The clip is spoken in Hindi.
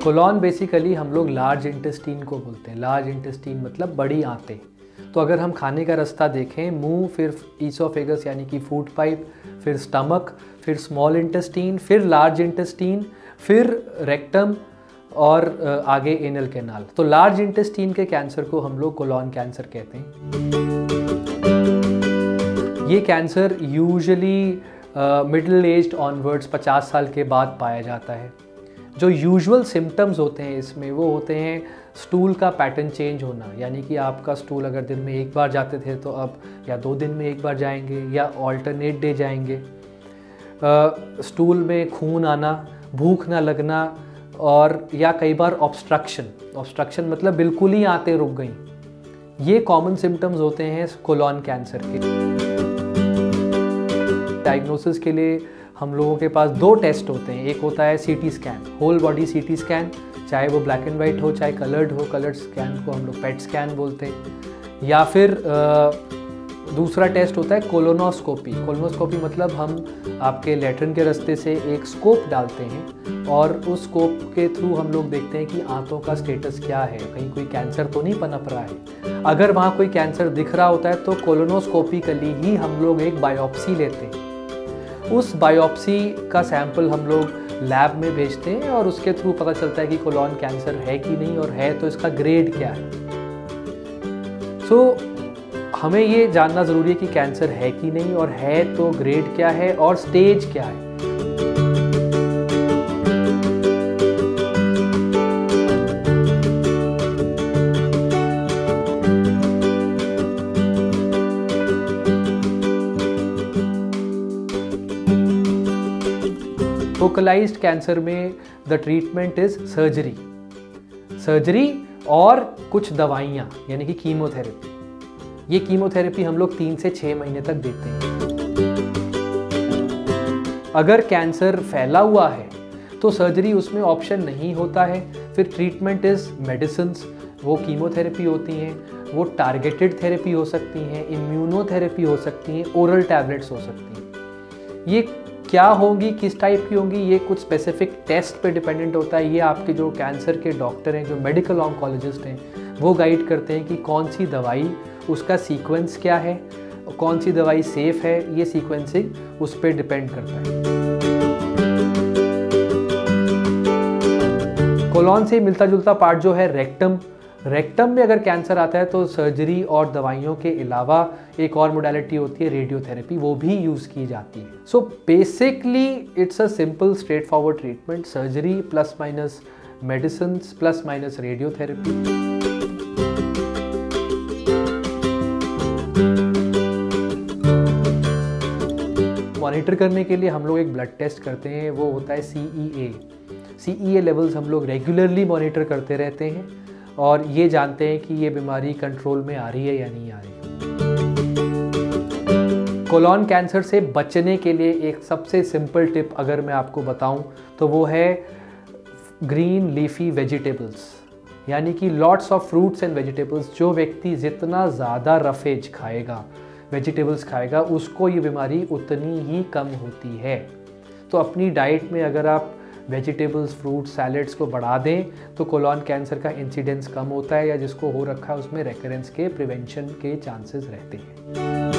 कोलॉन बेसिकली हम लोग लार्ज इंटेस्टीन को बोलते हैं। लार्ज इंटेस्टीन मतलब बड़ी आंतें। तो अगर हम खाने का रास्ता देखें, मुंह, फिर ईसोफेगस यानी कि फूड पाइप, फिर स्टमक, फिर स्मॉल इंटेस्टीन, फिर लार्ज इंटेस्टीन, फिर रेक्टम और आगे एनल कैनाल। तो लार्ज इंटेस्टीन के कैंसर को हम लोग कोलॉन कैंसर कहते हैं। ये cancer usually middle aged onwards 50 साल के बाद पाया जाता है। जो यूजुअल सिम्टम्स होते हैं इसमें वो होते हैं स्टूल का पैटर्न चेंज होना, यानी कि आपका स्टूल अगर दिन में एक बार जाते थे तो अब या 2 दिन में एक बार जाएंगे या ऑल्टरनेट डे जाएंगे। स्टूल में खून आना, भूख ना लगना, और या कई बार ऑब्स्ट्रक्शन मतलब बिल्कुल ही आंतें रुक गई। ये कॉमन सिम्टम्स होते हैं कोलॉन कैंसर के। डायग्नोसिस के लिए हम लोगों के पास 2 टेस्ट होते हैं। एक होता है CT scan, whole body CT scan, चाहे वो ब्लैक एंड वाइट हो चाहे कलर्ड हो। कलर्ड स्कैन को हम लोग पेट स्कैन बोलते हैं। या फिर दूसरा टेस्ट होता है कोलोनोस्कोपी। कोलोनोस्कोपी मतलब हम आपके लैट्रिन के रास्ते से एक स्कोप डालते हैं और उस स्कोप के थ्रू हम लोग देखते हैं कि आंतों का स्टेटस क्या है, कहीं कोई कैंसर तो नहीं पनप रहा है। अगर वहाँ कोई कैंसर दिख रहा होता है तो कोलोनोस्कोपिकली ही हम लोग एक बायोप्सी लेते हैं। उस बायोप्सी का सैंपल हम लोग लैब में भेजते हैं और उसके थ्रू पता चलता है कि कोलॉन कैंसर है कि नहीं, और है तो इसका ग्रेड क्या है। हमें ये जानना ज़रूरी है कि कैंसर है कि नहीं, और है तो ग्रेड क्या है और स्टेज क्या है। फोकलाइज्ड कैंसर में द ट्रीटमेंट इज सर्जरी और कुछ दवाइयाँ यानी कि कीमोथेरेपी। ये कीमोथेरेपी हम लोग 3 से 6 महीने तक देते हैं। अगर कैंसर फैला हुआ है तो सर्जरी उसमें ऑप्शन नहीं होता है। फिर ट्रीटमेंट इज मेडिसिन्स, वो कीमोथेरेपी होती हैं, वो टारगेटेड थेरेपी हो सकती हैं, इम्यूनोथेरेपी हो सकती हैं, ओरल टैबलेट्स हो सकती हैं। ये क्या होंगी, किस टाइप की होंगी, ये कुछ स्पेसिफिक टेस्ट पे डिपेंडेंट होता है। ये आपके जो कैंसर के डॉक्टर हैं, जो मेडिकल ऑन्कोलॉजिस्ट हैं, वो गाइड करते हैं कि कौन सी दवाई, उसका सीक्वेंस क्या है, कौन सी दवाई सेफ है। ये सीक्वेंसिंग उस पर डिपेंड करता है। कोलॉन से मिलता जुलता पार्ट जो है रेक्टम। रेक्टम में अगर कैंसर आता है तो सर्जरी और दवाइयों के अलावा एक और मोडालिटी होती है रेडियोथेरेपी, वो भी यूज़ की जाती है। So basically it's a simple straight forward treatment, surgery plus minus medicine plus minus radiotherapy. Monitor करने के लिए हम लोग एक ब्लड टेस्ट करते हैं, वो होता है CEA लेवल्स हम लोग रेगुलरली मॉनिटर करते रहते हैं और ये जानते हैं कि ये बीमारी कंट्रोल में आ रही है या नहीं आ रही। कोलॉन कैंसर से बचने के लिए एक सबसे सिंपल टिप अगर मैं आपको बताऊं तो वो है ग्रीन लीफी वेजिटेबल्स, यानी कि lots of fruits and vegetables. जो व्यक्ति जितना ज़्यादा रफेज खाएगा, वेजिटेबल्स खाएगा, उसको ये बीमारी उतनी ही कम होती है। तो अपनी डाइट में अगर आप वेजिटेबल्स, फ्रूट्स, सैलेड्स को बढ़ा दें तो कोलॉन कैंसर का इंसिडेंस कम होता है, या जिसको हो रखा है उसमें रेकरेंस के प्रिवेंशन के चांसेस रहते हैं।